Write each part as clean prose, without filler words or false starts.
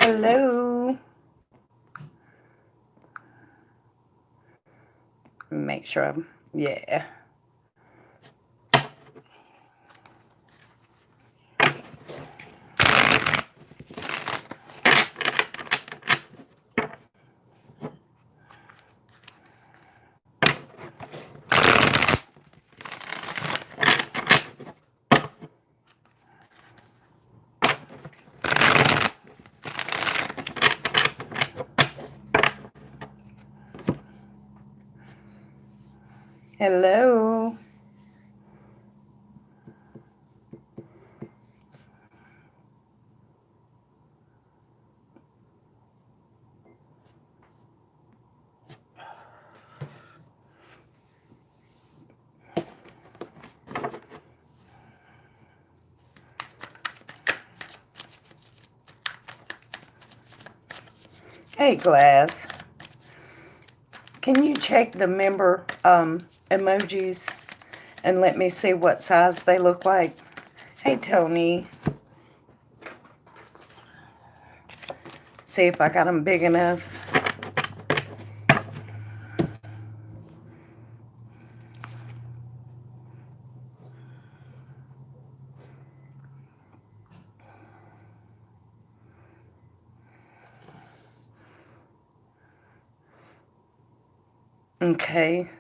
Hello. Make sure I'm, yeah. Hello. Hey, Glass. Can you check the member emojis and let me see what size they look like? Hey, Tony. See if I got them big enough. Okay.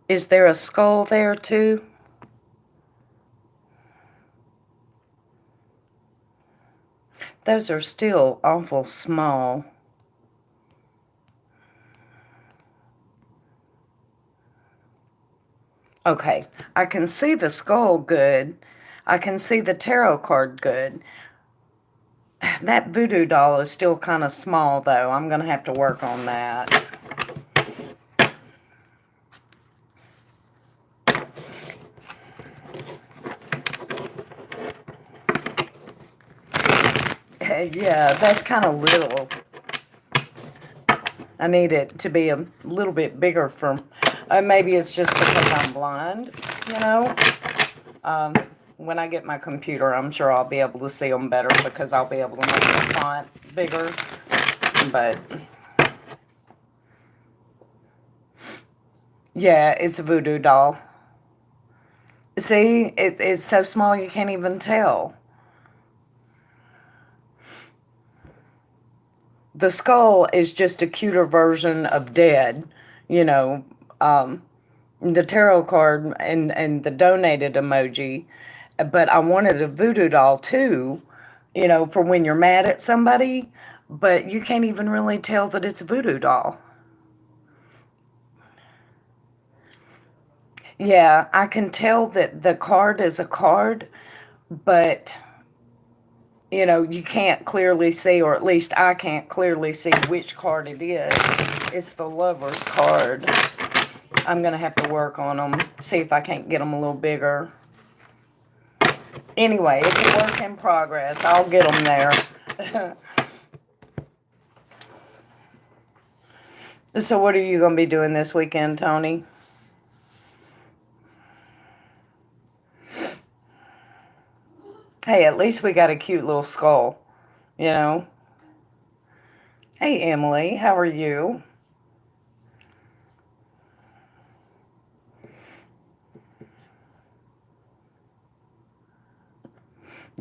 Is there a skull there too? Those are still awful small. Okay, I can see the skull good. I can see the tarot card good. That voodoo doll is still kind of small, though. I'm going to have to work on that. Yeah, that's kind of little. I need it to be a little bit bigger for... maybe it's just because I'm blind, you know? When I get my computer, I'm sure I'll be able to see them better because I'll be able to make the font bigger. But... yeah, it's a voodoo doll. See, it's so small you can't even tell. The skull is just a cuter version of dead, you know. The tarot card and the donated emoji. But I wanted a voodoo doll too, you know, for when you're mad at somebody. But you can't even really tell that it's a voodoo doll. Yeah, I can tell that the card is a card, but, you know, you can't clearly see, or at least I can't clearly see which card it is. It's the Lover's card. I'm going to have to work on them, see if I can't get them a little bigger. Anyway, it's a work in progress. I'll get them there. So what are you going to be doing this weekend, Tony? Hey, at least we got a cute little skull, you know? Hey, Emily, how are you?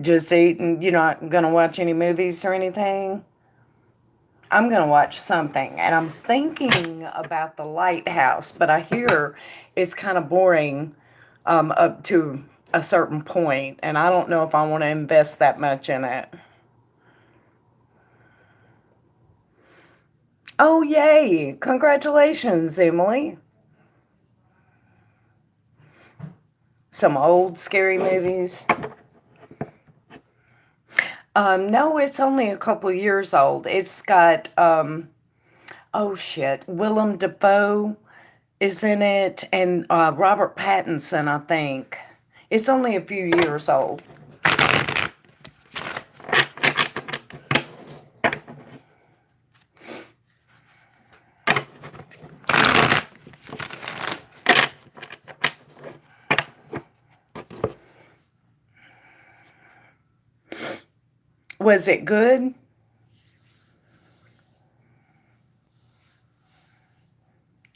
Just eating? You're not going to watch any movies or anything? I'm going to watch something, and I'm thinking about The Lighthouse, but I hear it's kind of boring up to a certain point, and I don't know if I want to invest that much in it. Oh, yay! Congratulations, Emily. Some old scary movies. No, it's only a couple years old. It's got, oh shit, Willem Dafoe is in it, and Robert Pattinson, I think. It's only a few years old. Was it good?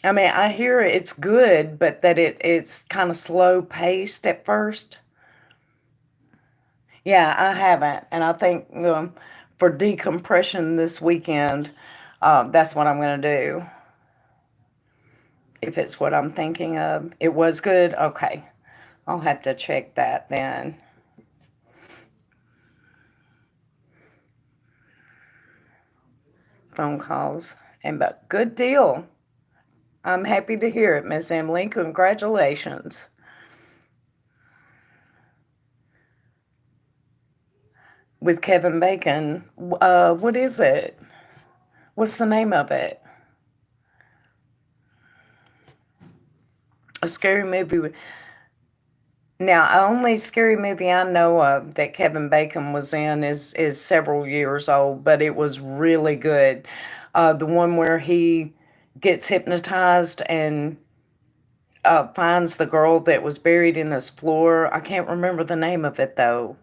I mean, I hear it's good, but that it's kind of slow paced at first. Yeah, I haven't, and I think for decompression this weekend, that's what I'm going to do. If it's what I'm thinking of, it was good. Okay, I'll have to check that then. Phone calls, and but good deal. I'm happy to hear it, Miss Emily. Congratulations. With Kevin Bacon, what is it? What's the name of it? A scary movie. Now, only scary movie I know of that Kevin Bacon was in is several years old, but it was really good. The one where he gets hypnotized and finds the girl that was buried in his floor. I can't remember the name of it though.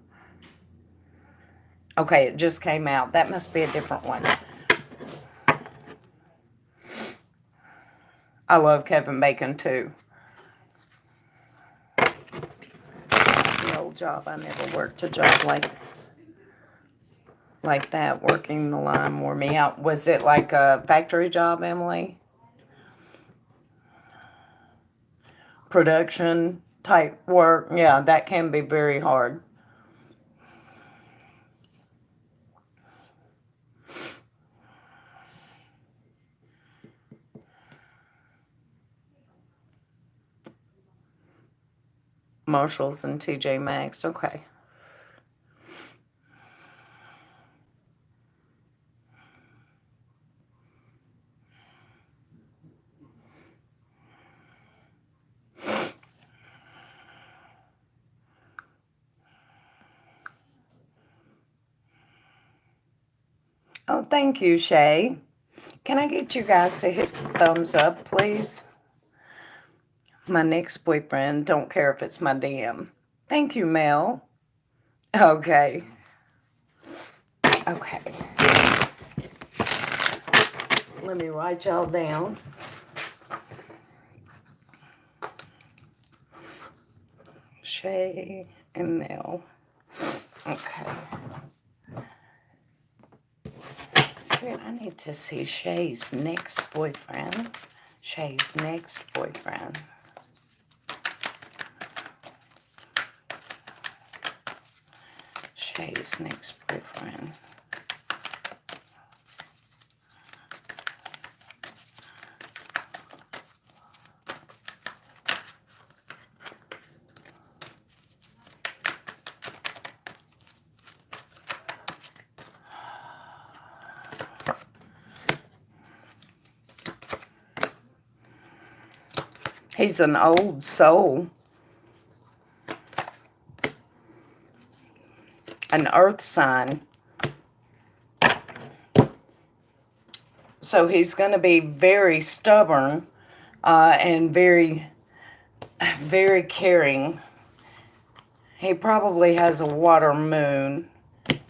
Okay, it just came out. That must be a different one. I love Kevin Bacon too. The old job, I never worked a job like that. Working the line wore me out. Was it like a factory job, Emily? Production type work? Yeah, that can be very hard. Marshalls and TJ Maxx. Okay. Oh, thank you, Shay. Can I get you guys to hit thumbs up, please? My next boyfriend, don't care if it's my DM. Thank you, Mel. Okay. Okay. Let me write y'all down. Shay and Mel. Okay. I need to see Shay's next boyfriend. Shay's next boyfriend. Shay's next boyfriend. He's an old soul. An earth sign. So he's going to be very stubborn and very, very caring. He probably has a water moon.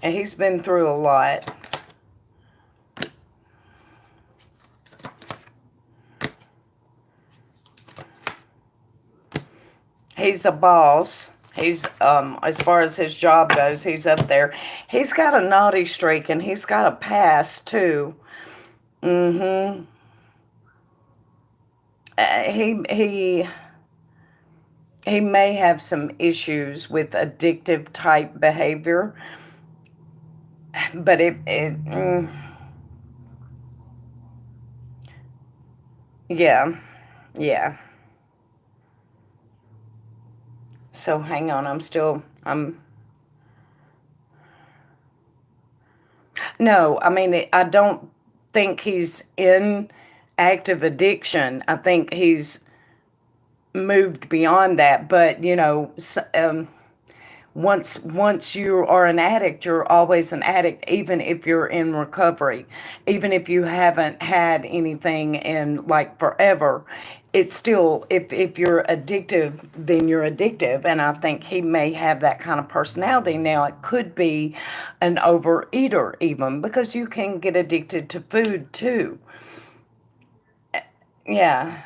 And he's been through a lot. He's a boss. He's, as far as his job goes, he's up there. He's got a naughty streak, and he's got a past, too. Mm-hmm. He may have some issues with addictive type behavior, but yeah, yeah. So hang on, no, I mean, I don't think he's in active addiction. I think he's moved beyond that, but once you are an addict, you're always an addict, even if you're in recovery, even if you haven't had anything in like forever. It's still, if you're addictive, then you're addictive. And I think he may have that kind of personality. Now, it could be an overeater, even because you can get addicted to food too. Yeah.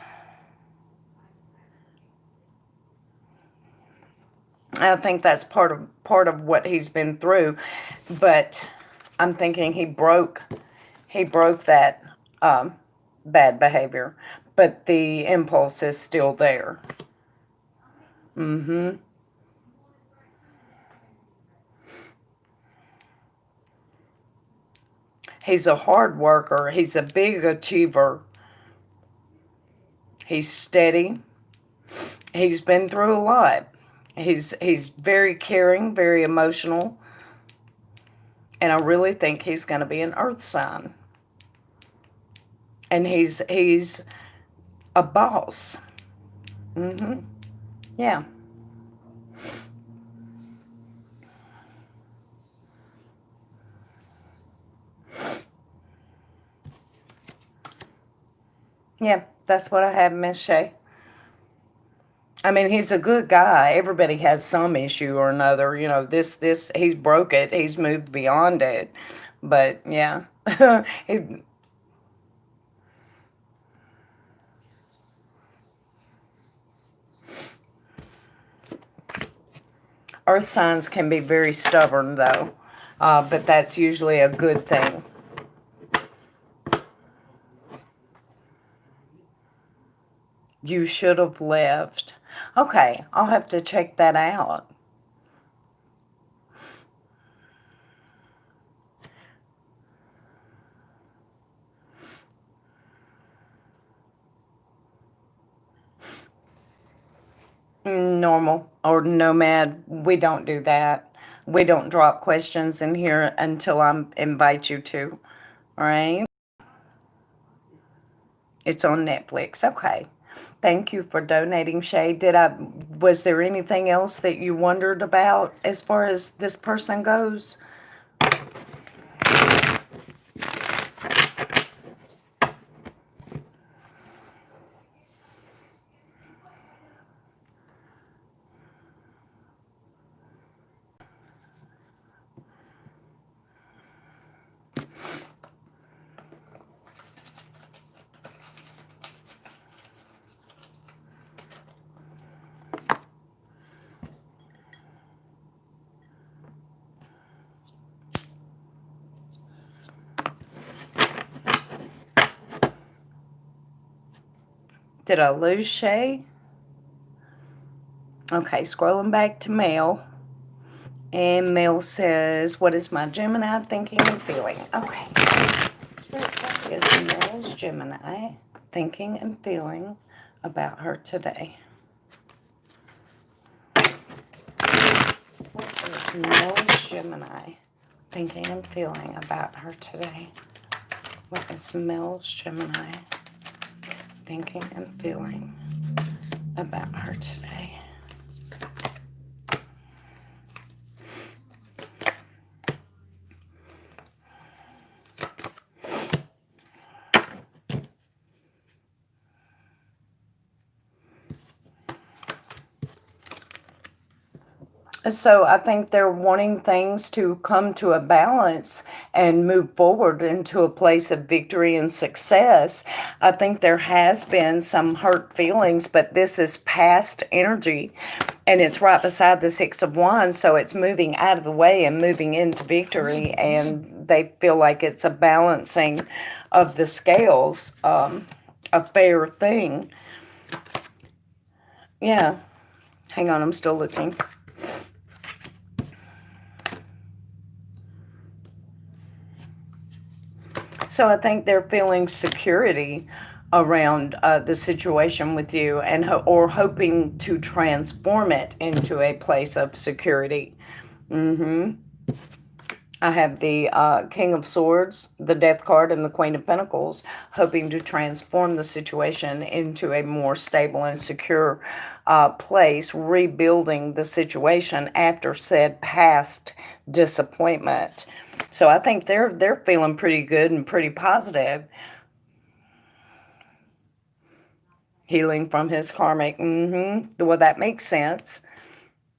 I think that's part of what he's been through, but I'm thinking he broke that um, bad behavior, but the impulse is still there. Mm-hmm. He's a hard worker. He's a big achiever. He's steady. He's been through a lot. He's very caring, very emotional, and I really think he's going to be an earth sign. And he's a boss. Mm-hmm. Yeah. Yeah, that's what I have, Miss Shay. I mean, he's a good guy. Everybody has some issue or another. He's broke it. He's moved beyond it. But yeah, he, earth signs can be very stubborn, though. But that's usually a good thing. You should have left. Okay, I'll have to check that out. Normal or nomad, we don't do that. We don't drop questions in here until I invite you to. All right? It's on Netflix. Okay. Thank you for donating, Shay. Was there anything else that you wondered about as far as this person goes? Did I lose Shay? Okay, scrolling back to mail. And Mel says, what is my Gemini thinking and feeling? Okay. Spirit, what is Mel's Gemini thinking and feeling about her today? What is Mel's Gemini thinking and feeling about her today? What is Mel's Gemini thinking and feeling about her today? So I think they're wanting things to come to a balance and move forward into a place of victory and success. I think there has been some hurt feelings, but this is past energy and it's right beside the Six of Wands. So it's moving out of the way and moving into victory. And they feel like it's a balancing of the scales, a fair thing. Yeah. Hang on, I'm still looking. So I think they're feeling security around the situation with you or hoping to transform it into a place of security. I have the King of Swords, the Death card, and the Queen of Pentacles, hoping to transform the situation into a more stable and secure place, rebuilding the situation after said past disappointment. So I think they're feeling pretty good and pretty positive. Healing from his karmic. Well, that makes sense.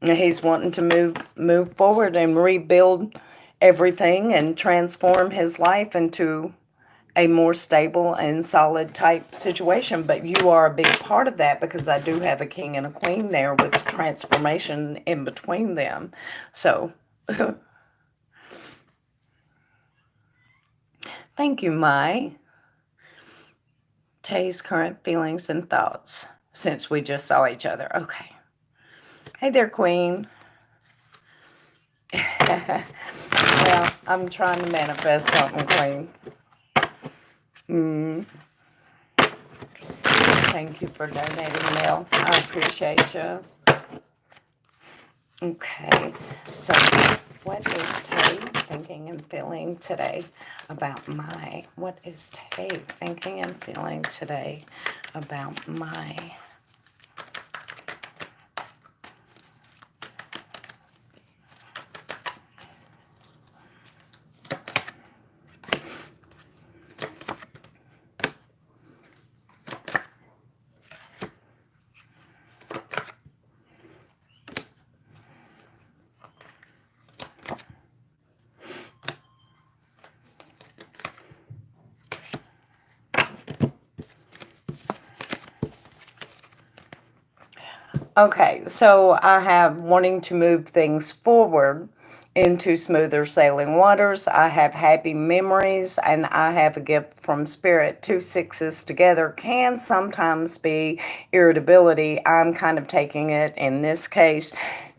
He's wanting to move forward and rebuild everything and transform his life into a more stable and solid type situation. But you are a big part of that, because I do have a king and a queen there with transformation in between them. So thank you, Mai. Tay's current feelings and thoughts since we just saw each other. Okay. Hey there, Queen. Well, I'm trying to manifest something, Queen. Thank you for donating, Mel. I appreciate you. Okay, so what is Tay thinking and feeling today about what is Tay thinking and feeling today about my? Okay, so I have wanting to move things forward into smoother sailing waters. I have happy memories, and I have a gift from spirit. 2 sixes together can sometimes be irritability. I'm kind of taking it in this case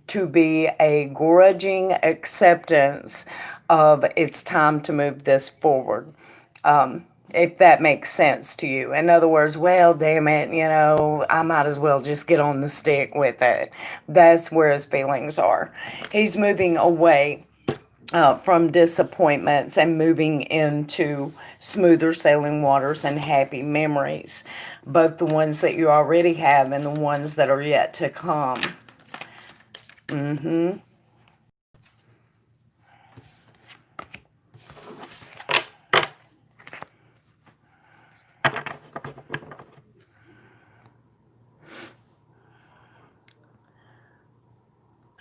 to be a grudging acceptance of it's time to move this forward. If that makes sense to you. In other words, well, damn it, I might as well just get on the stick with it. That's where his feelings are. He's moving away from disappointments and moving into smoother sailing waters and happy memories, both the ones that you already have and the ones that are yet to come.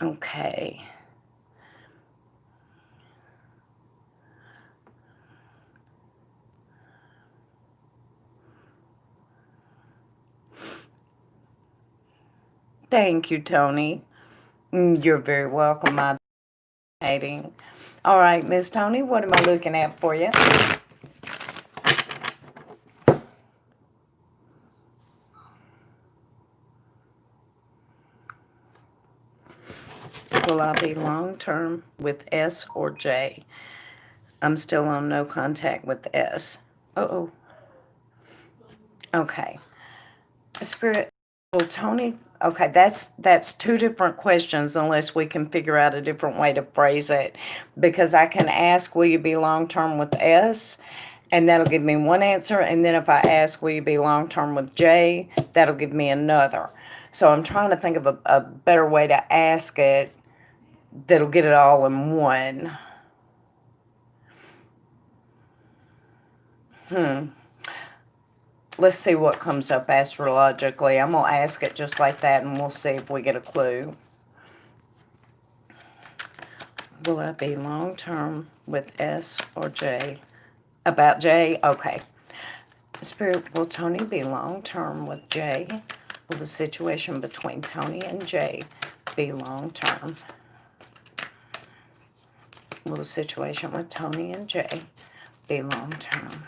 Okay. Thank you, Tony. You're very welcome, my dating. All right, Miss Tony, what am I looking at for you? Will I be long-term with S or J? I'm still on no contact with S. Uh-oh. Okay. Spirit, well, Tony, okay, that's 2 different questions unless we can figure out a different way to phrase it. Because I can ask, will you be long-term with S? And that'll give me one answer. And then if I ask, will you be long-term with J? That'll give me another. So I'm trying to think of a better way to ask it that'll get it all in one. Let's see what comes up astrologically. I'm going to ask it just like that, and we'll see if we get a clue. Will I be long-term with S or J? About J? Okay. Spirit, will Tony be long-term with J? Will the situation between Tony and J be long-term? Will the situation with Tony and J be long-term?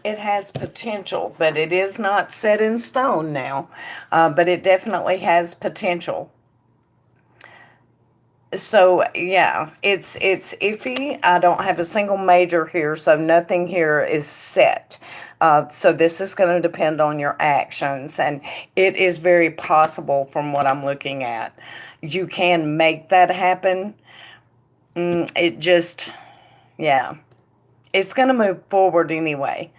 It has potential, but it is not set in stone now. But it definitely has potential. So, yeah, it's iffy. I don't have a single major here, so nothing here is set. So this is going to depend on your actions, and it is very possible from what I'm looking at. You can make that happen. It just, yeah, it's going to move forward anyway.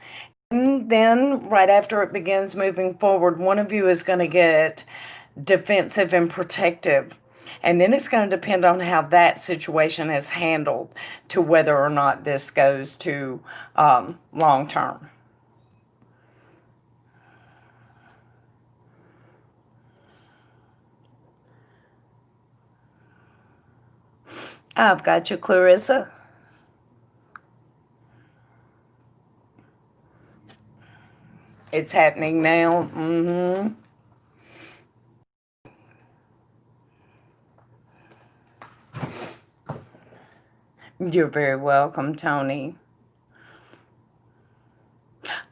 And then right after it begins moving forward, one of you is going to get defensive and protective. And then it's going to depend on how that situation is handled to whether or not this goes to long term. I've got you, Clarissa. It's happening now. Mm-hmm. You're very welcome, Tony.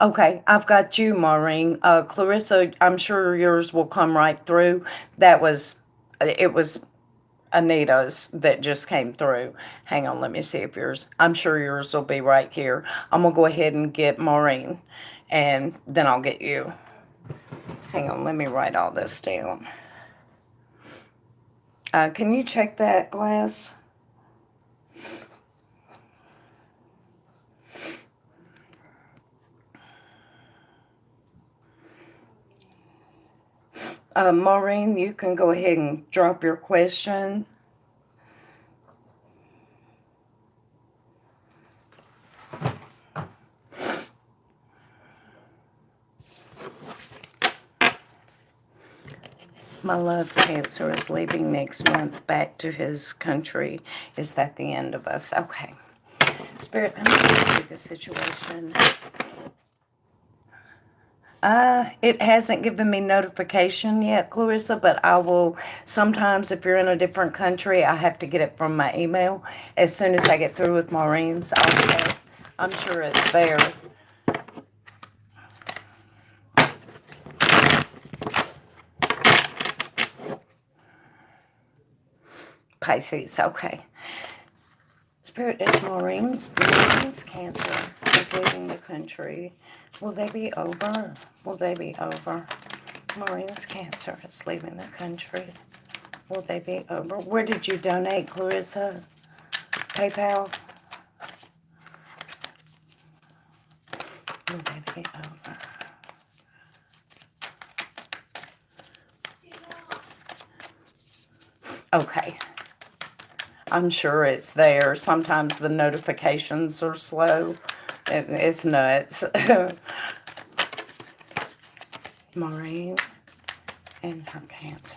Okay, I've got you, Maureen. Clarissa, I'm sure yours will come right through. It was Anita's that just came through. Hang on, let me see if yours, I'm sure yours will be right here. I'm going to go ahead and get Maureen, and then I'll get you. Hang on, let me write all this down. Can you check that, Glass? Maureen, you can go ahead and drop your question. My love, Cancer is leaving next month back to his country. Is that the end of us? Okay. Spirit, I'm going to see the situation. It hasn't given me notification yet, Clarissa, but I will, sometimes if you're in a different country, I have to get it from my email. As soon as I get through with Maureen's, I'll check. I'm sure it's there. Pisces, okay. Spirit, is Maureen's Cancer is leaving the country. Will they be over? Will they be over? Maureen's Cancer is leaving the country. Will they be over? Where did you donate, Clarissa? PayPal? Will they be over? Okay. I'm sure it's there. Sometimes the notifications are slow. It's nuts. Maureen and her Cancer.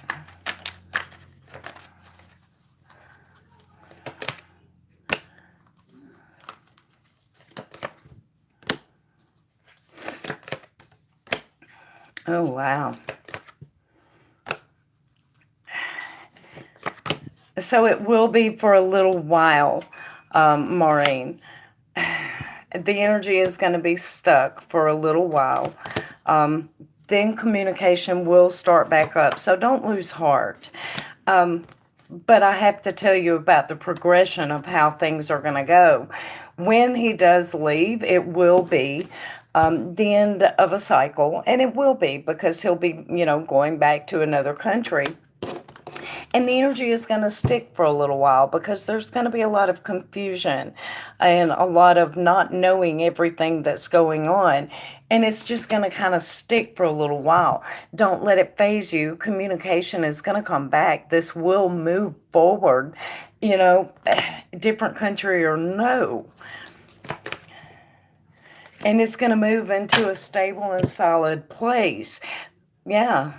Oh, wow. So it will be for a little while, Maureen. The energy is going to be stuck for a little while. Then communication will start back up. So don't lose heart. But I have to tell you about the progression of how things are going to go. When he does leave, it will be the end of a cycle. And it will be because he'll be, going back to another country. And the energy is going to stick for a little while because there's going to be a lot of confusion and a lot of not knowing everything that's going on. And it's just going to kind of stick for a little while. Don't let it phase you. Communication is going to come back. This will move forward, different country or no. And it's going to move into a stable and solid place. Yeah.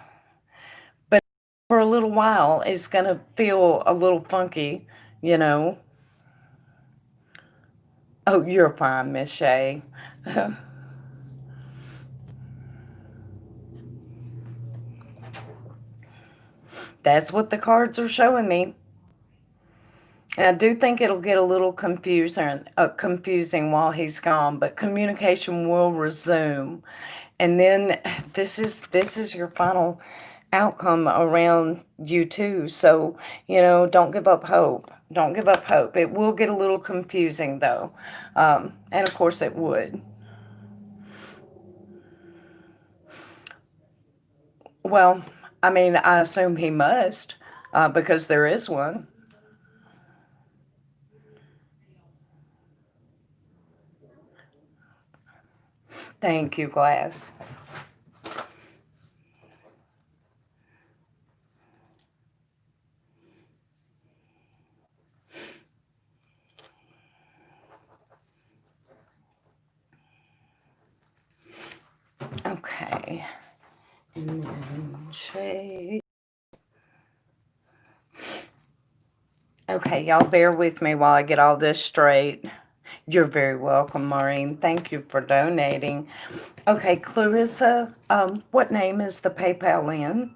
For a little while, it's going to feel a little funky, Oh, you're fine, Miss Shay. That's what the cards are showing me. And I do think it'll get a little confusing while he's gone, but communication will resume. And then this is your final outcome around you too. So, don't give up hope. Don't give up hope. It will get a little confusing though. And of course it would. Well, I mean, I assume he must, because there is one. Thank you, Glass. Shay. Okay, y'all bear with me while I get all this straight. You're very welcome, Maureen. Thank you for donating. Okay, Clarissa, what name is the PayPal in?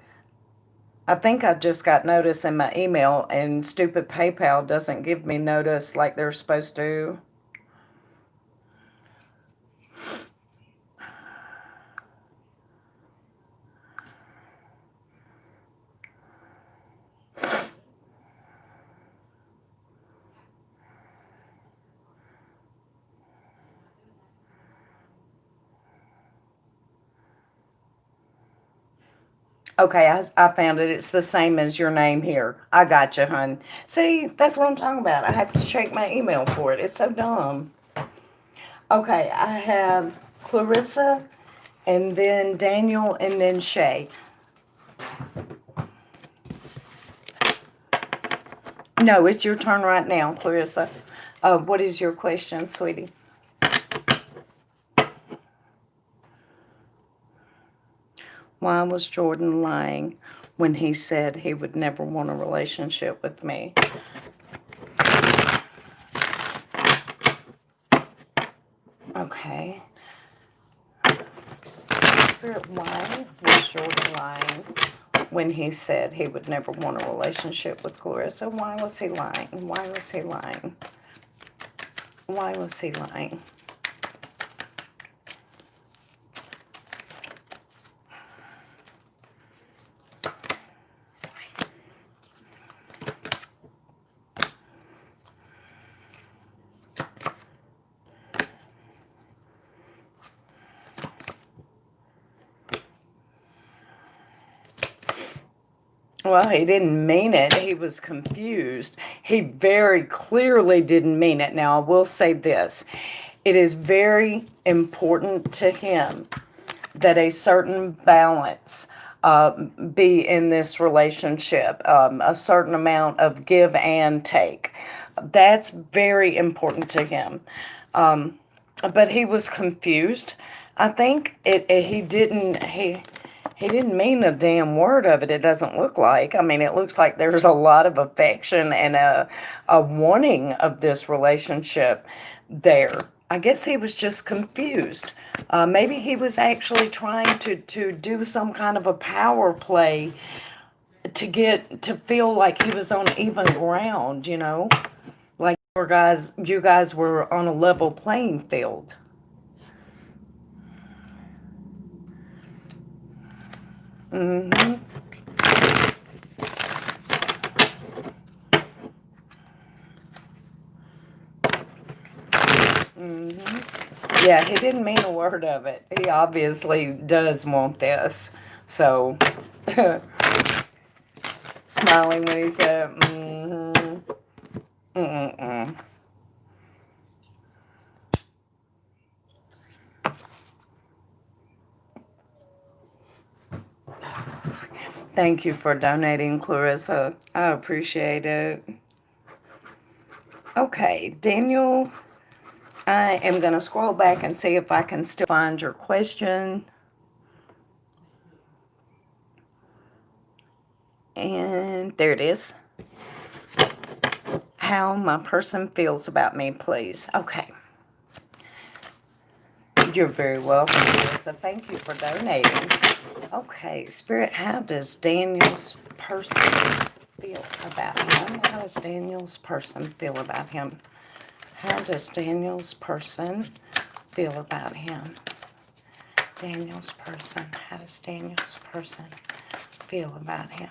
I think I just got notice in my email, and stupid PayPal doesn't give me notice like they're supposed to. Okay, I found it. It's the same as your name here. I got you, hun. See, that's what I'm talking about. I have to check my email for it. It's so dumb. Okay, I have Clarissa, and then Daniel, and then Shay. No, it's your turn right now, Clarissa. What is your question, sweetie? Why was Jordan lying when he said he would never want a relationship with me? Okay. Spirit, why was Jordan lying when he said he would never want a relationship with Clarissa? Why was he lying? Why was he lying? Why was he lying? Well, he didn't mean it. He was confused. He very clearly didn't mean it. Now, I will say this. It is very important to him that a certain balance be in this relationship, a certain amount of give and take. That's very important to him. But he was confused. I think he didn't mean a damn word of it. It doesn't look like. I mean, it looks like there's a lot of affection and a wanting of this relationship there. I guess he was just confused. Maybe he was actually trying to do some kind of a power play to feel like he was on even ground, you know? Like you guys were on a level playing field. Mm-hmm. Mm-hmm. Yeah, he didn't mean a word of it. He obviously does want this. So, smiling when he said, mm-hmm, mm-mm-mm. Thank you for donating, Clarissa. I appreciate it. Okay, Daniel, I am going to scroll back and see if I can still find your question. And there it is. How my person feels about me, please. Okay. You're very welcome, Clarissa. Thank you for donating. Okay, Spirit, how does Daniel's person feel about him? How does Daniel's person feel about him? How does Daniel's person feel about him? Daniel's person. How does Daniel's person feel about him?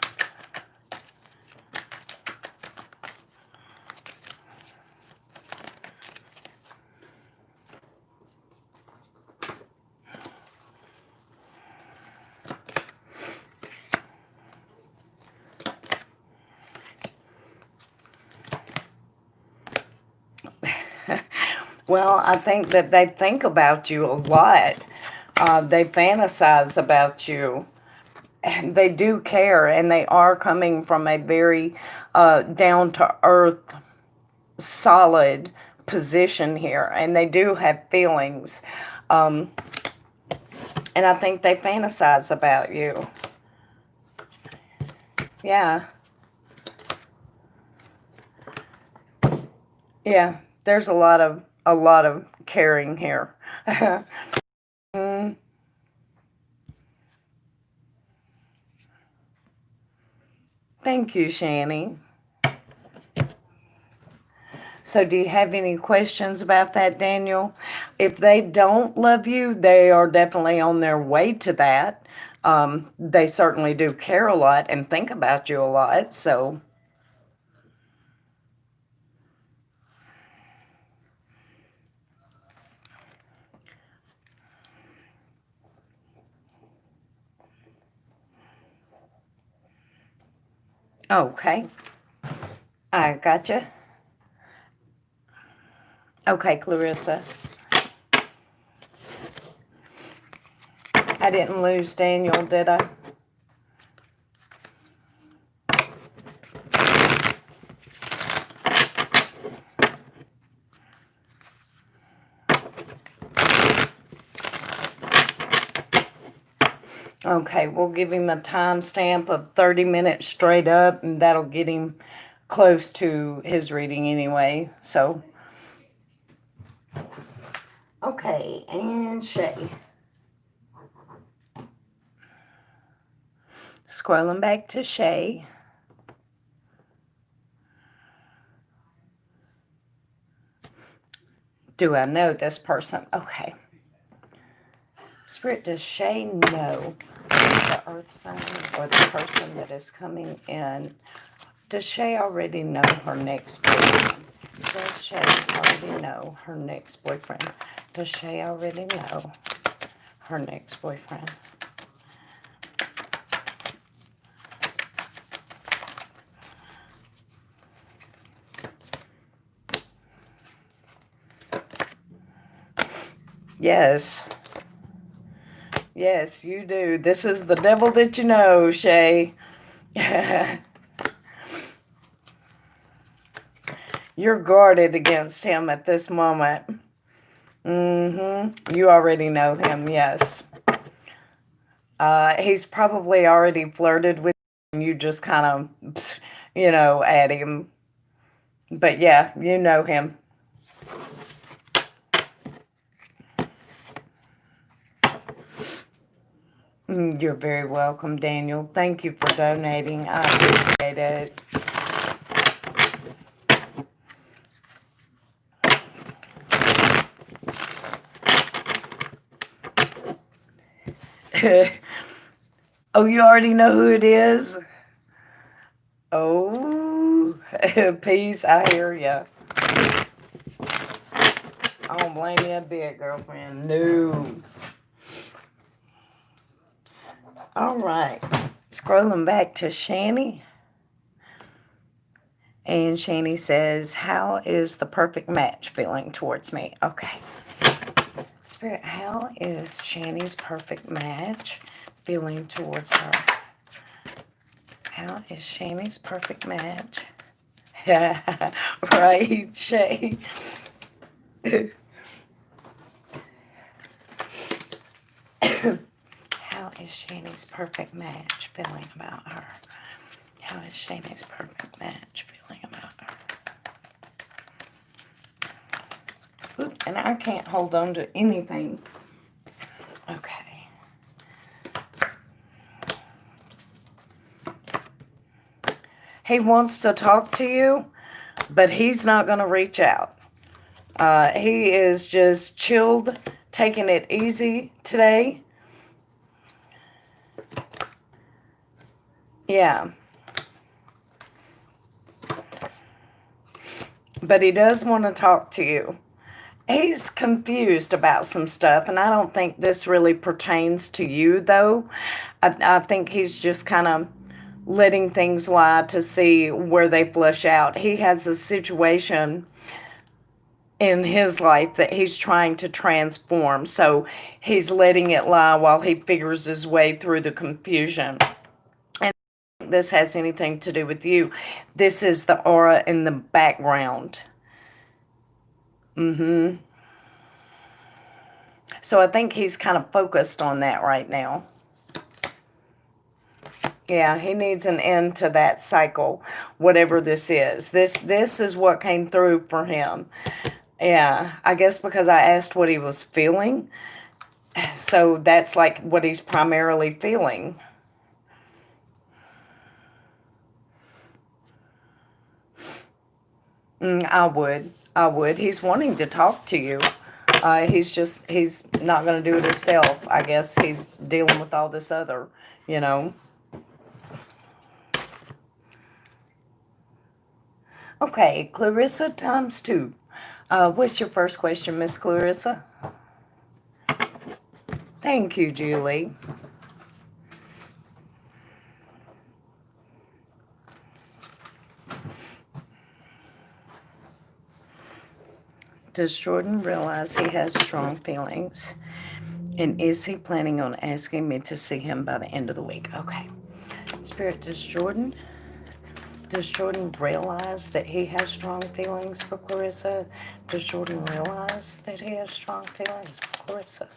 Well, I think that they think about you a lot. They fantasize about you. And they do care, and they are coming from a very down-to-earth, solid position here. And they do have feelings. And I think they fantasize about you. Yeah. Yeah. There's a lot of caring here. Mm, thank you, Shani. So do you have any questions about that, Daniel? If they don't love you, they are definitely on their way to that. They certainly do care a lot and think about you a lot. So, okay. I gotcha. Okay, Clarissa. I didn't lose Daniel, did I? Okay, we'll give him a timestamp of 30 minutes straight up, and that'll get him close to his reading anyway. So, okay, and Shay. Scrolling back to Shay. Do I know this person? Okay. Spirit, does Shay know the earth sign or the person that is coming in? Does Shay already know her next boyfriend? Does Shay already know her next boyfriend? Does Shay already know her next boyfriend? Yes. Yes, you do. This is the devil that you know, Shay. You're guarded against him at this moment. You already know him, yes. He's probably already flirted with you, and you just kind of, at him. But yeah, you know him. You're very welcome, Daniel. Thank you for donating. I appreciate it. Oh, you already know who it is? Oh, peace. I hear ya. I don't blame you a bit, girlfriend. No. All right. Scrolling back to Shani. And Shani says, how is the perfect match feeling towards me? Okay. Spirit, how is Shani's perfect match feeling towards her? How is Shani's perfect match? Right, Shay. How is Shani's perfect match feeling about her? How is Shani's perfect match feeling about her? Oop, and I can't hold on to anything. Okay. He wants to talk to you, but he's not going to reach out. He is just chilled, taking it easy today. Yeah. But he does want to talk to you. He's confused about some stuff, and I don't think this really pertains to you, though. I think he's just kind of letting things lie to see where they flush out. He has a situation in his life that he's trying to transform, so he's letting it lie while he figures his way through the confusion. And I don't think this has anything to do with you. This is the aura in the background. So I think he's kind of focused on that right now. Yeah, he needs an end to that cycle, whatever this is. This is what came through for him. Yeah, I guess because I asked what he was feeling, so that's like what he's primarily feeling. I would. I would. He's wanting to talk to you. He's not going to do it himself. I guess he's dealing with all this other, you know. Okay, Clarissa times two. What's your first question, Miss Clarissa? Thank you, Julie. Does Jordan realize he has strong feelings? And is he planning on asking me to see him by the end of the week? Okay. Spirit, does Jordan realize that he has strong feelings for Clarissa? Does Jordan realize that he has strong feelings for Clarissa?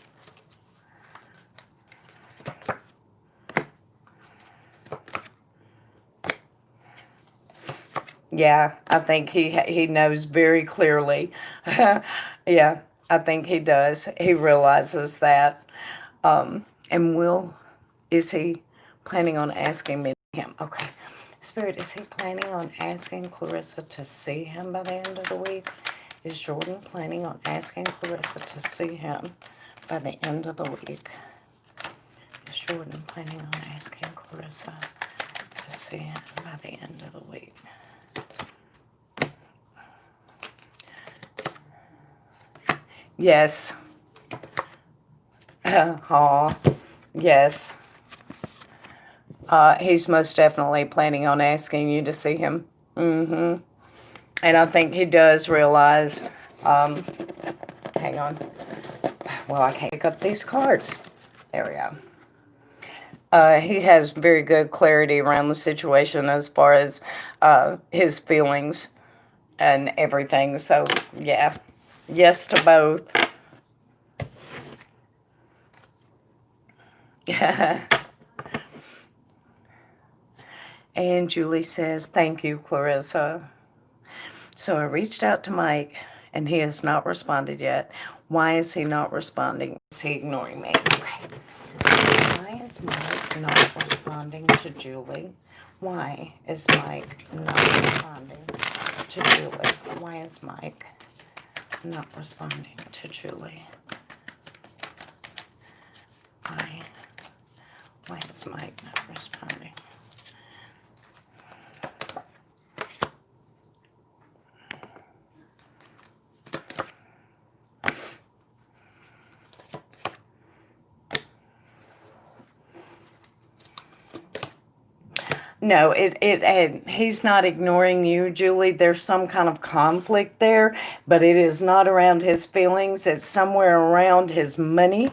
Yeah, I think he knows very clearly. Yeah, I think he does. He realizes that. And is he planning on asking me him? Okay. Spirit, is he planning on asking Clarissa to see him by the end of the week? Is Jordan planning on asking Clarissa to see him by the end of the week? Is Jordan planning on asking Clarissa to see him by the end of the week? Yes. Aw. Yes. He's most definitely planning on asking you to see him. Mm-hmm. And I think he does realize, hang on. Well, I can't pick up these cards. There we go. He has very good clarity around the situation as far as his feelings and everything. So, yeah. Yes to both. And Julie says, thank you, Clarissa. So I reached out to Mike, and he has not responded yet. Why is he not responding? Is he ignoring me? Okay. Why is Mike not responding to Julie? Why is Mike not responding to Julie? Why is Mike not responding to Julie? Why is Mike not responding? No, he's not ignoring you, Julie. There's some kind of conflict there, but it is not around his feelings. It's somewhere around his money.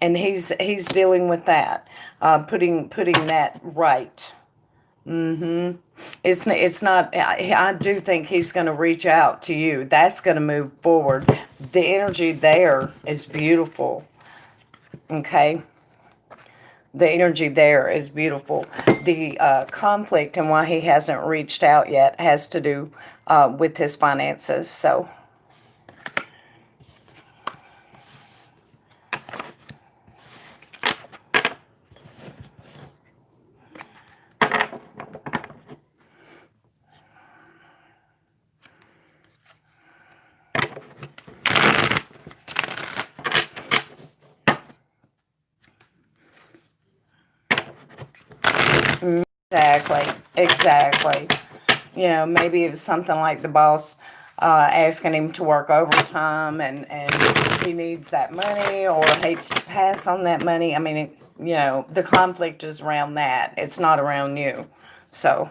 And he's dealing with that, putting that right. Mm-hmm. It's not. I do think he's going to reach out to you. That's going to move forward. The energy there is beautiful. Okay. The energy there is beautiful. The conflict and why he hasn't reached out yet has to do with his finances. So. Exactly. You know, maybe it was something like the boss asking him to work overtime and he needs that money or hates to pass on that money. I mean, the conflict is around that. It's not around you. So,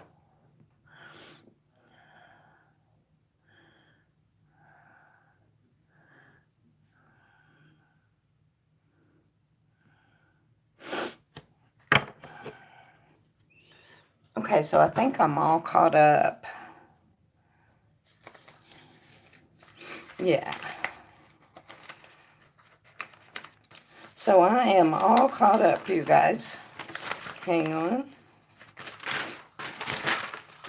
okay, so I think I'm all caught up. Yeah. So I am all caught up, you guys. Hang on.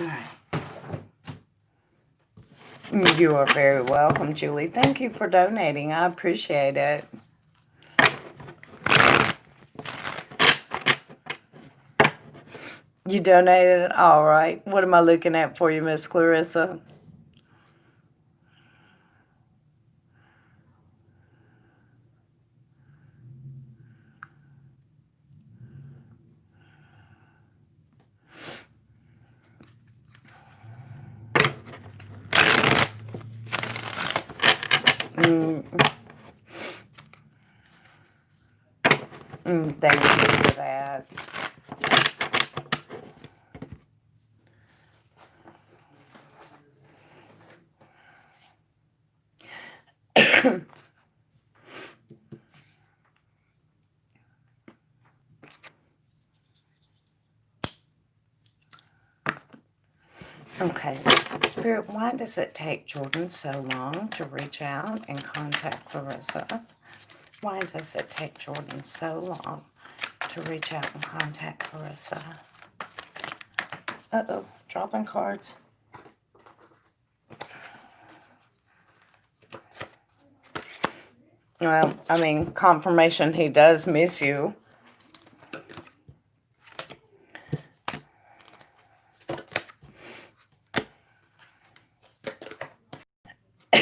All right. You are very welcome, Julie. Thank you for donating. I appreciate it. You donated? All right. What am I looking at for you, Miss Clarissa? Thank you for that. Okay. Spirit, why does it take Jordan so long to reach out and contact Clarissa? Why does it take Jordan so long to reach out and contact Clarissa? Uh-oh, dropping cards. Well, I mean, confirmation he does miss you.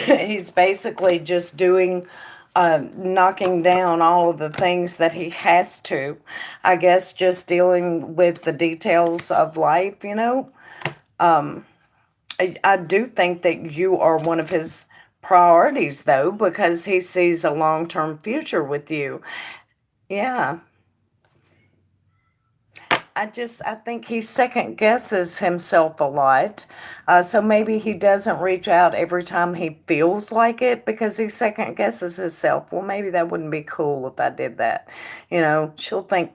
He's basically just doing, knocking down all of the things that he has to. I guess just dealing with the details of life, you know. I do think that you are one of his priorities, though, because he sees a long-term future with you. Yeah. I think he second guesses himself a lot. So maybe he doesn't reach out every time he feels like it because he second guesses himself. Well, maybe that wouldn't be cool if I did that. You know, she'll think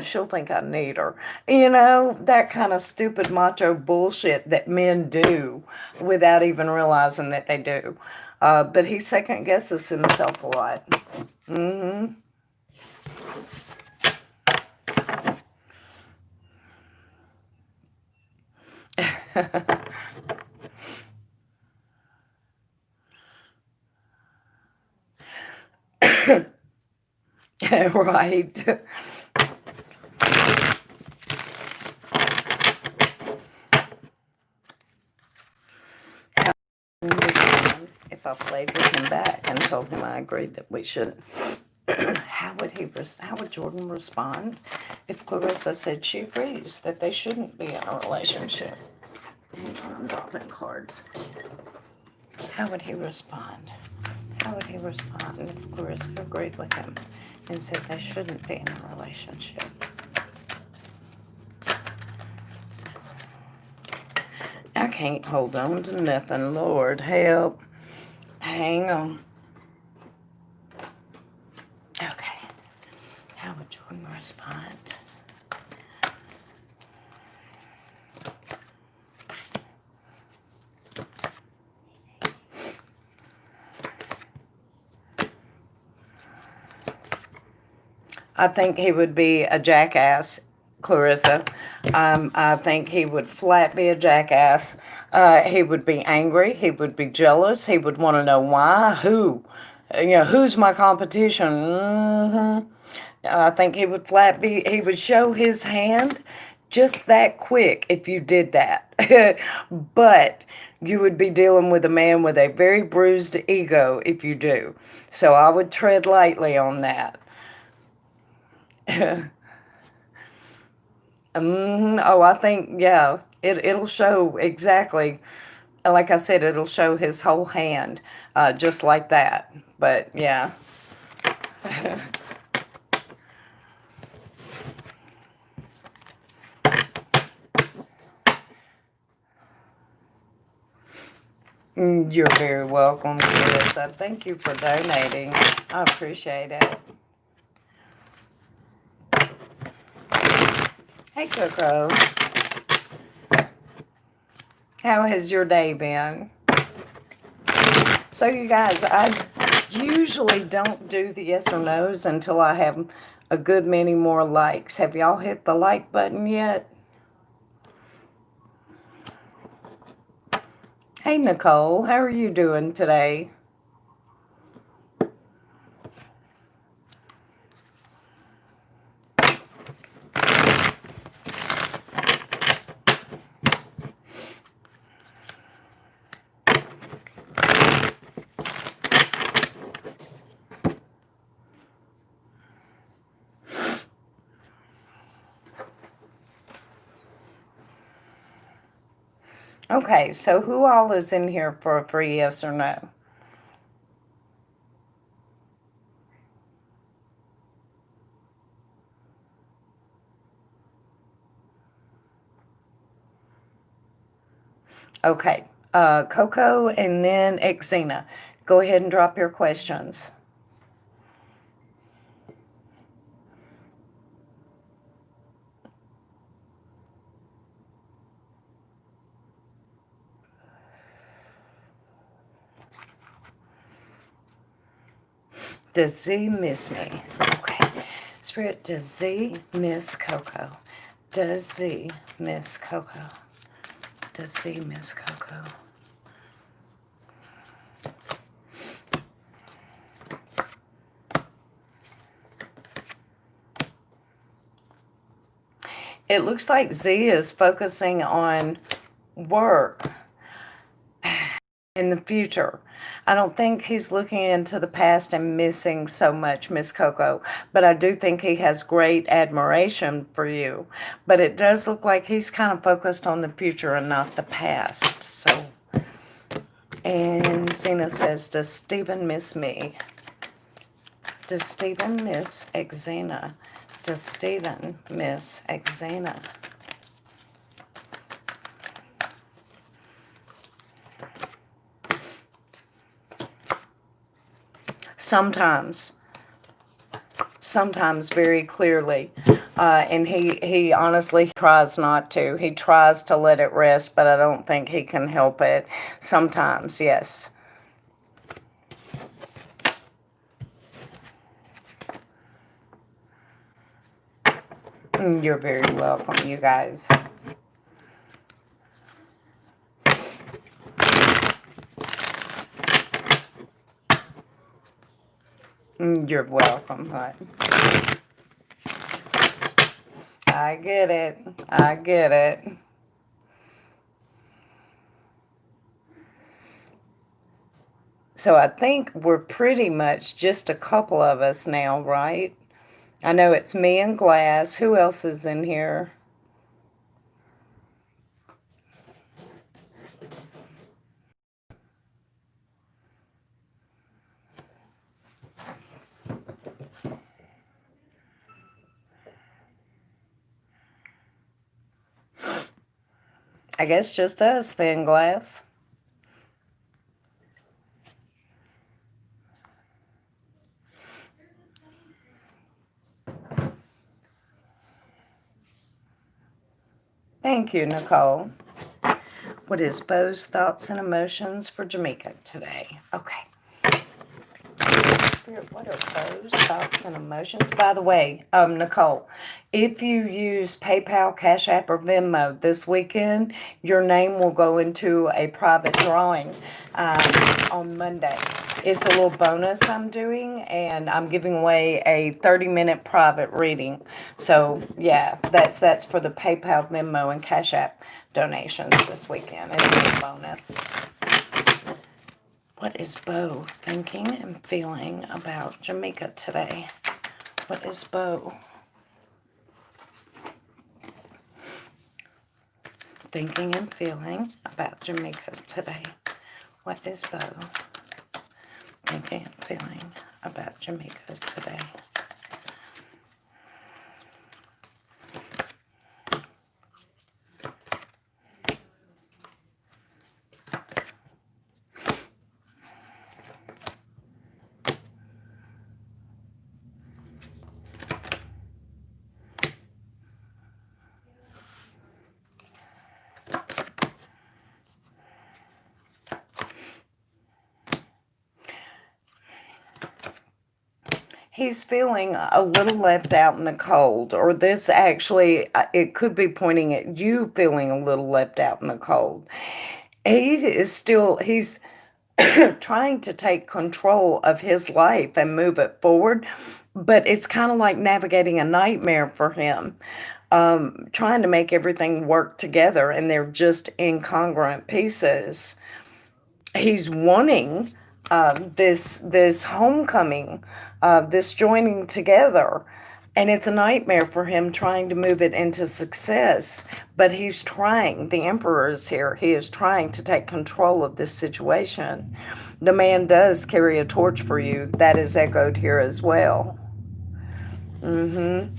she'll think I need her. You know, that kind of stupid macho bullshit that men do without even realizing that they do. But he second guesses himself a lot. Mm-hmm. Right. If I played with him back and told him I agreed that we should, how would Jordan respond if Clarissa said she agrees that they shouldn't be in a relationship? I'm dropping cards. How would he respond? How would he respond if Clarissa agreed with him and said they shouldn't be in a relationship? I can't hold on to nothing. Lord, help. Hang on. Okay. How would Jordan respond? I think he would be a jackass, Clarissa. I think he would flat be a jackass. He would be angry. He would be jealous. He would want to know why, who, who's my competition. I think he would he would show his hand just that quick if you did that. But you would be dealing with a man with a very bruised ego if you do. So I would tread lightly on that. Oh, I think, yeah, it'll show exactly, like I said, it'll show his whole hand, just like that. But, yeah. You're very welcome, Clarissa. Thank you for donating. I appreciate it. Hey, Coco. How has your day been? So, you guys, usually don't do the yes or no's until I have a good many more likes. Have y'all hit the like button yet? Hey, Nicole, how are you doing today? Okay, so who all is in here for a free yes or no? Okay, Coco and then Xena. Go ahead and drop your questions. Does Z miss me? Okay. Spirit, does Z miss Coco? Does Z miss Coco? Does Z miss Coco? It looks like Z is focusing on work in the future. I don't think he's looking into the past and missing so much Miss Coco, but I do think he has great admiration for you. But it does look like he's kind of focused on the future and not the past. So, and Zena says, does Stephen miss me? Does Stephen miss Xena? Does Stephen miss Xena? Sometimes very clearly, and he honestly tries not to. He tries to let it rest, but I don't think he can help it. Sometimes, yes. You're very welcome, you guys. You're welcome, hon. I get it. I get it. So I think we're pretty much just a couple of us now, right? I know it's me and Glass. Who else is in here? I guess just us then, Glass. Thank you, Nicole. What is Bo's thoughts and emotions for Jamaica today? Okay. What are Bo's thoughts and emotions? By the way, Nicole, if you use PayPal, Cash App, or Venmo this weekend, your name will go into a private drawing on Monday. It's a little bonus I'm doing, and I'm giving away a 30-minute private reading. So, yeah, that's for the PayPal, Venmo, and Cash App donations this weekend. It's a little bonus. What is Bo thinking and feeling about Jamaica today? What is Bo thinking and feeling about Jamaica today? What is Bo thinking and feeling about Jamaica today? He's feeling a little left out in the cold, or this actually, it could be pointing at you feeling a little left out in the cold. He's trying to take control of his life and move it forward, but it's kind of like navigating a nightmare for him, trying to make everything work together, and they're just incongruent pieces. He's wanting this homecoming, this joining together, and it's a nightmare for him trying to move it into success. But he's trying. The Emperor is here. He is trying to take control of this situation. The man does carry a torch for you. That is echoed here as well. Mm-hmm.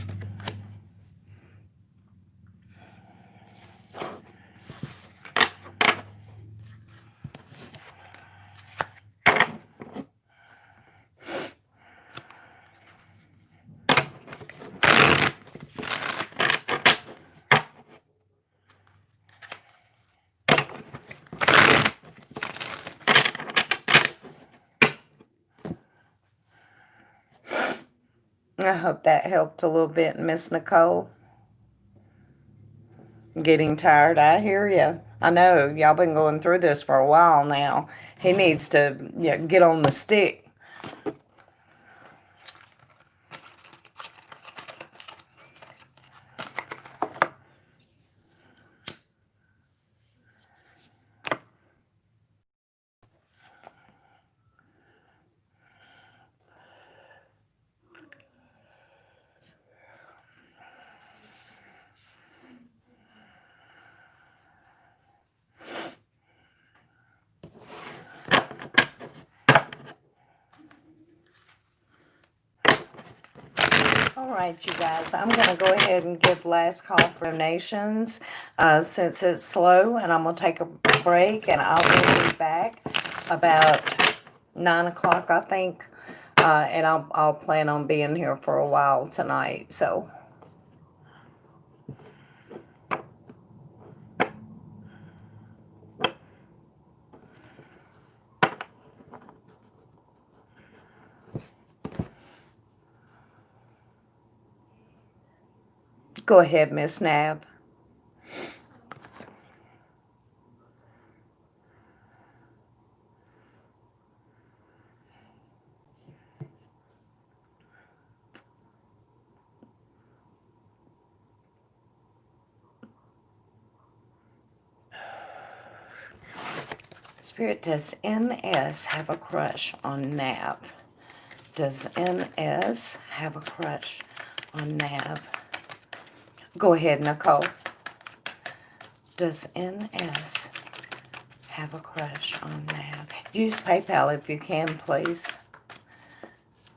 I hope that helped a little bit, Miss Nicole. Getting tired, I hear you. I know, y'all been going through this for a while now. He needs to, yeah, get on the stick. All right, you guys, I'm going to go ahead and give last call for donations since it's slow, and I'm going to take a break, and I will be back about 9 o'clock, I think, and I'll plan on being here for a while tonight, so... Go ahead, Miss Nab. Spirit, does NS have a crush on Nab? Does NS have a crush on Nab? Go ahead, Nicole. Does NS have a crush on Nab? Use PayPal if you can, please.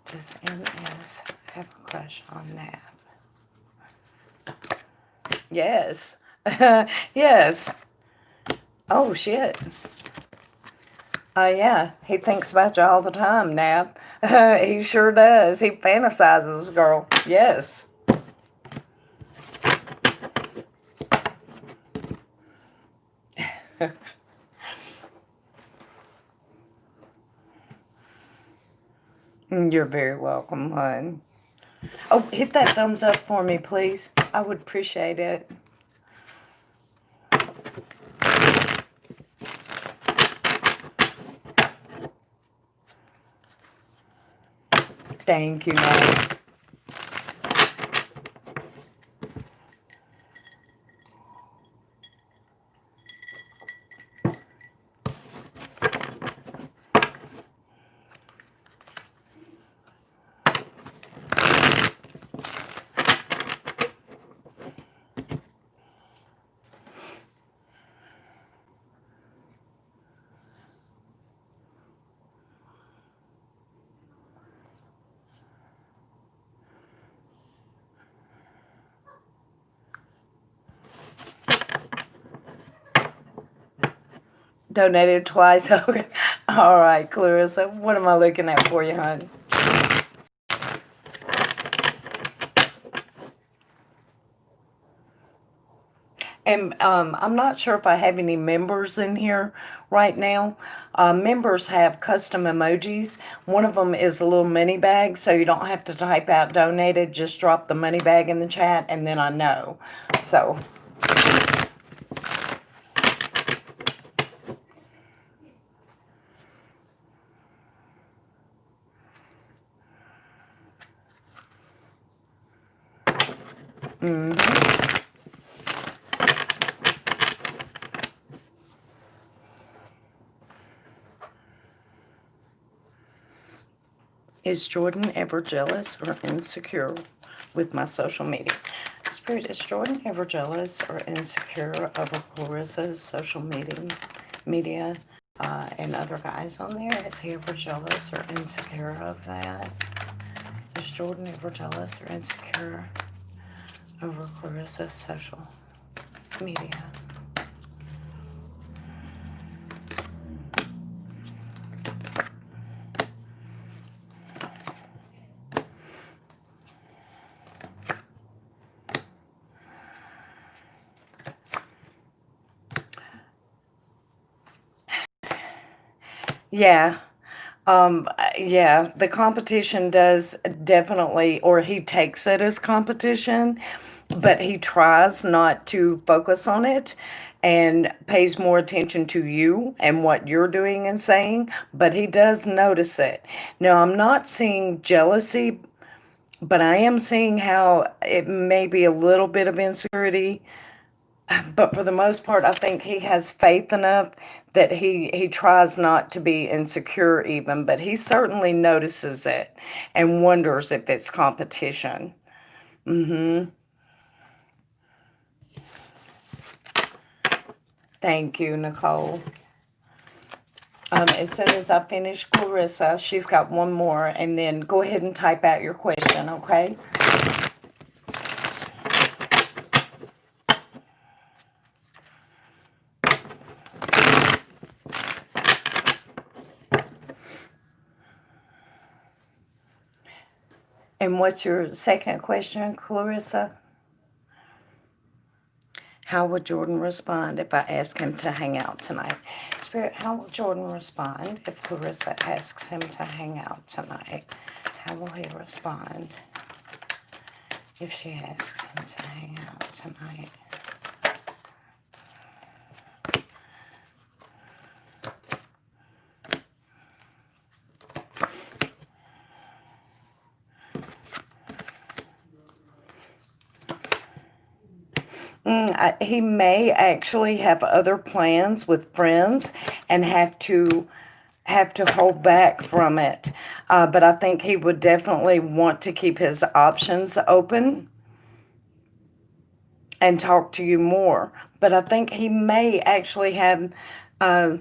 Does NS have a crush on Nab? Yes. Yes. Oh, shit. Yeah, he thinks about you all the time, Nab. He sure does. He fantasizes, girl. Yes. You're very welcome, hon. Oh, hit that thumbs up for me, please. I would appreciate it. Thank you, Mom. Donated twice. Okay. All right, Clarissa. What am I looking at for you, hon? And I'm not sure if I have any members in here right now. Members have custom emojis. One of them is a little money bag, so you don't have to type out donated. Just drop the money bag in the chat, and then I know. So, is Jordan ever jealous or insecure with my social media? Spirit, is Jordan ever jealous or insecure over Clarissa's social media, and other guys on there? Is he ever jealous or insecure of that? Is Jordan ever jealous or insecure over Clarissa's social media? Yeah. Yeah, the competition does definitely, or he takes it as competition, but he tries not to focus on it and pays more attention to you and what you're doing and saying, but he does notice it. Now, I'm not seeing jealousy, but I am seeing how it may be a little bit of insecurity, but for the most part, I think he has faith enough that he tries not to be insecure even, but he certainly notices it and wonders if it's competition. Thank you, Nicole. As soon as I finish Clarissa, she's got one more, and then go ahead and type out your question, okay? And what's your second question, Clarissa? How would Jordan respond if I ask him to hang out tonight? Spirit, how will Jordan respond if Clarissa asks him to hang out tonight? How will he respond if she asks him to hang out tonight? He may actually have other plans with friends and have to hold back from it. But I think he would definitely want to keep his options open and talk to you more. But I think he may actually have uh,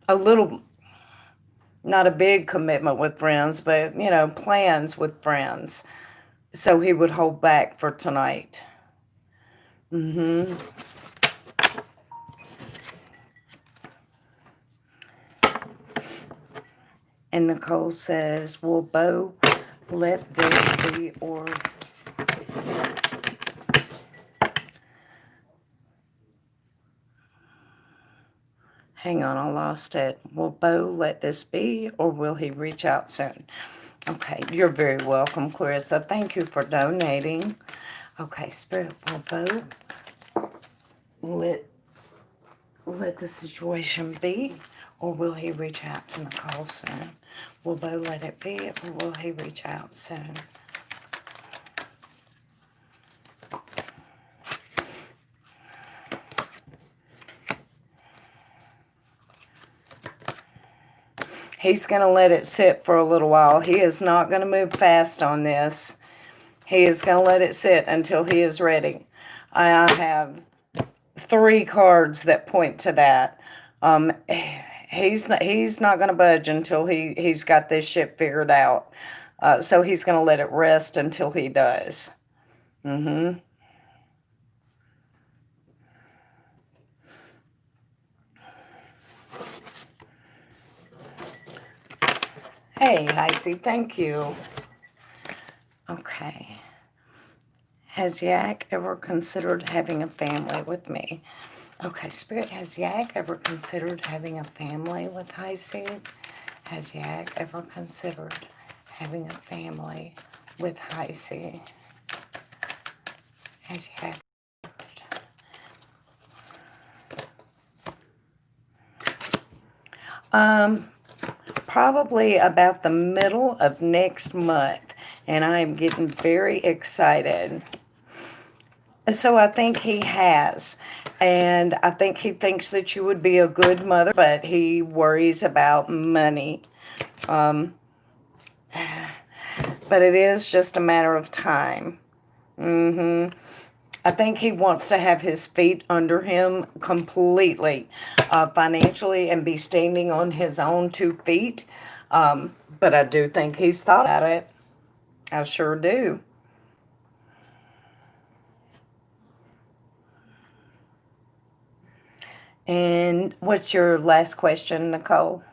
a little, not a big commitment with friends, but, plans with friends. So he would hold back for tonight. And Nicole says, will Bo let this be, or hang on, I lost it. Will Bo let this be, or will he reach out soon? Okay, you're very welcome, Clarissa. Thank you for donating. Okay, Spirit, will Bo let the situation be, or will he reach out to Nicole soon? Will Bo let it be, or will he reach out soon? He's going to let it sit for a little while. He is not going to move fast on this. He is going to let it sit until he is ready. I have 3 cards that point to that. He's not going to budge until he's got this shit figured out. So he's going to let it rest until he does. Hey, Heisey, thank you. Okay. Has Yak ever considered having a family with me? Okay, Spirit, has Yak ever considered having a family with High Seed? Has Yak ever considered having a family with High Seed? Has Yak? Probably about the middle of next month, and I am getting very excited. So I think he has, and I think he thinks that you would be a good mother, but he worries about money. But it is just a matter of time. I think he wants to have his feet under him completely, financially, and be standing on his own 2 feet. But I do think he's thought about it. I sure do. And what's your last question, Nicole?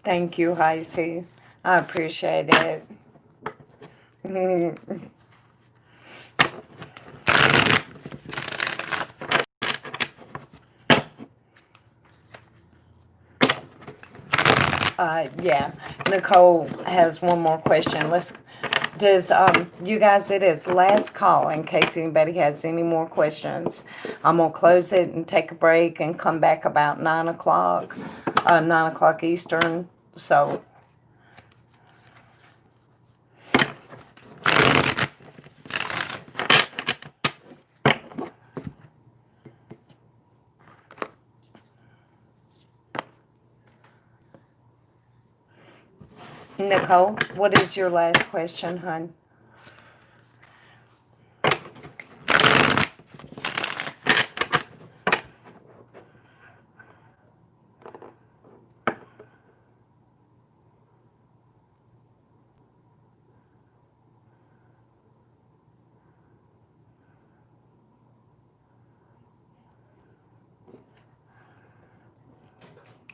Thank you, Heisey. I appreciate it. Yeah, Nicole has one more question. Does you guys, it is last call in case anybody has any more questions. I'm gonna close it and take a break and come back about 9 o'clock, 9 o'clock Eastern. So, Nicole, what is your last question, hon?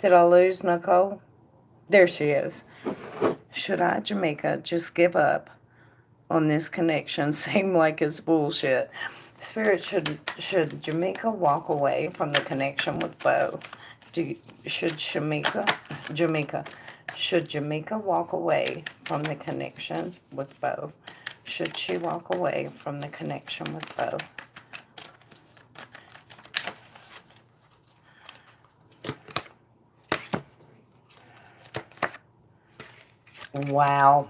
Did I lose Nicole? There she is. Should I, Jamaica, just give up on this connection? Seem like it's bullshit. Spirit, should Jamaica walk away from the connection with Bo? Should Jamaica, should Jamaica walk away from the connection with Bo? Should she walk away from the connection with Bo? Wow.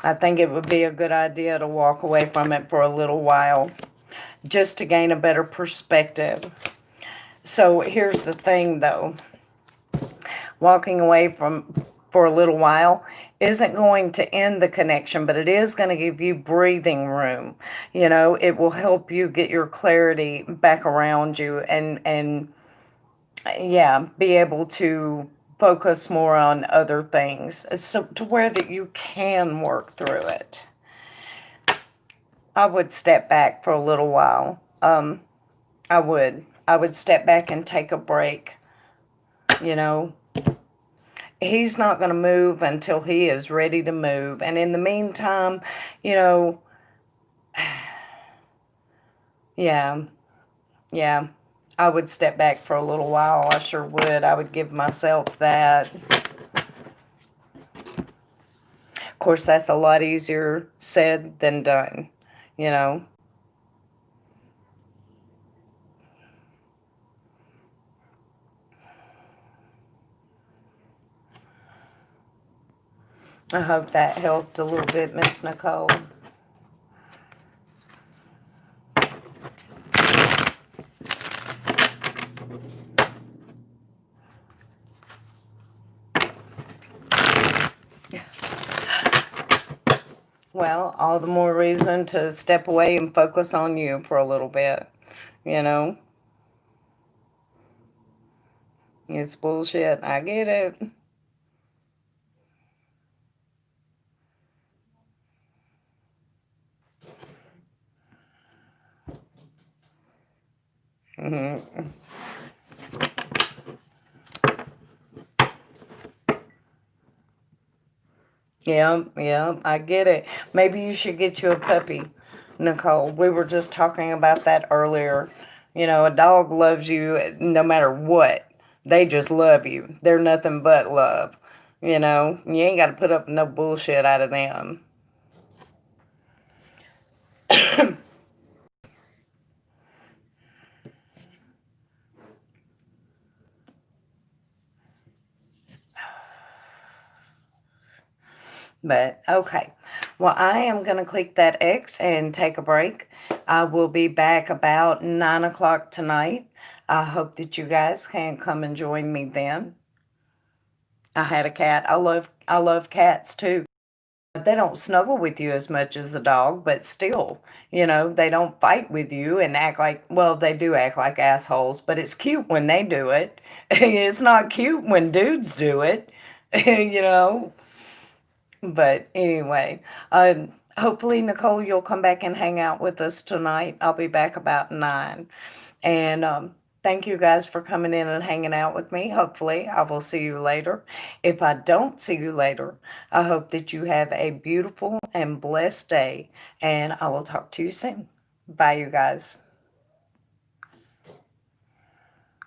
I think it would be a good idea to walk away from it for a little while, just to gain a better perspective. So here's the thing, though. Walking away from for a little while isn't going to end the connection, but it is going to give you breathing room. It will help you get your clarity back around you, and yeah, be able to focus more on other things, so to where that you can work through it. I would step back for a little while. I would step back and take a break. you know he's not going to move until he is ready to move, and in the meantime, you know yeah, yeah, I would step back for a little while. I sure would. I would give myself that. Of course, that's a lot easier said than done. you know I hope that helped a little bit, Miss Nicole. Well, all the more reason to step away and focus on you for a little bit. You know, it's bullshit. I get it. Yeah, yeah, I get it. Maybe you should get you a puppy, Nicole. We were just talking about that earlier. You know, a dog loves you no matter what. They just love you. They're nothing but love. You know, you ain't got to put up no bullshit out of them. But okay. Well, I am going to click that X and take a break. I will be back about 9 o'clock tonight. I hope that you guys can come and join me then. I had a cat. I love cats too. They don't snuggle with you as much as the dog, but still, they don't fight with you and act like, well, they do act like assholes, but it's cute when they do it. It's not cute when dudes do it, you know. But anyway, hopefully, Nicole, you'll come back and hang out with us tonight. I'll be back about 9. And thank you guys for coming in and hanging out with me. Hopefully, I will see you later. If I don't see you later, I hope that you have a beautiful and blessed day. And I will talk to you soon. Bye, you guys.